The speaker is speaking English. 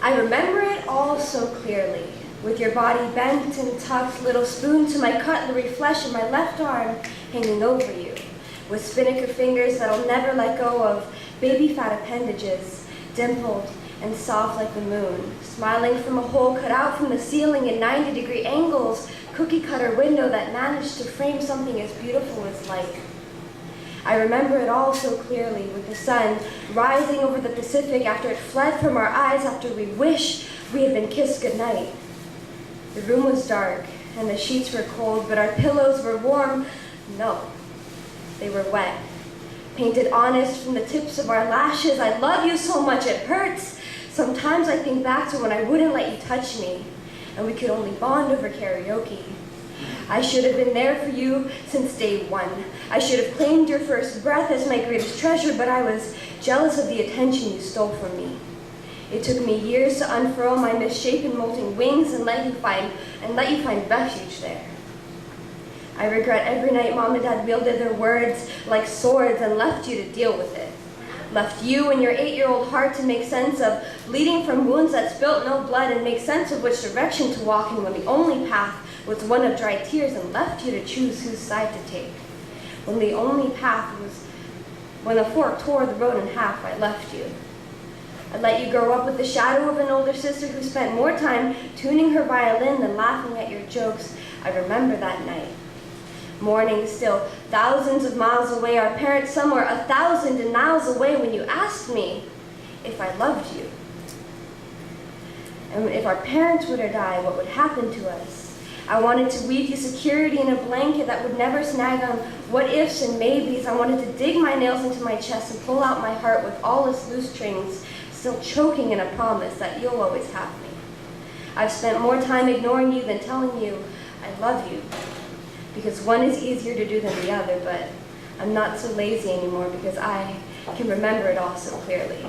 I remember it all so clearly, with your body bent and tucked, little spoon to my cutlery flesh and my left arm hanging over you, with spinnaker fingers that'll never let go of baby fat appendages, dimpled and soft like the moon, smiling from a hole cut out from the ceiling at 90-degree angles, cookie-cutter window that managed to frame something as beautiful as light. I remember it all so clearly, with the sun rising over the Pacific after it fled from our eyes after we wished we had been kissed goodnight. The room was dark, and the sheets were cold, but our pillows were warm. No, they were wet. Painted honest from the tips of our lashes. I love you so much it hurts. Sometimes I think back to when I wouldn't let you touch me, and we could only bond over karaoke. I should have been there for you since day one. I should have claimed your first breath as my greatest treasure, but I was jealous of the attention you stole from me. It took me years to unfurl my misshapen molting wings and let you find refuge there. I regret every night Mom and Dad wielded their words like swords and left you to deal with it. Left you and your 8-year-old heart to make sense of bleeding from wounds that spilt no blood and make sense of which direction to walk in when the only path was one of dry tears, and left you to choose whose side to take. When the fork tore the road in half, I left you. I let you grow up with the shadow of an older sister who spent more time tuning her violin than laughing at your jokes. I remember that night. Morning still, thousands of miles away, our parents somewhere 1,000 miles away, when you asked me if I loved you. And if our parents were to die, what would happen to us? I wanted to weave you security in a blanket that would never snag on what-ifs and maybes. I wanted to dig my nails into my chest and pull out my heart with all its loose strings, still choking in a promise that you'll always have me. I've spent more time ignoring you than telling you I love you, because one is easier to do than the other, but I'm not so lazy anymore because I can remember it all so clearly.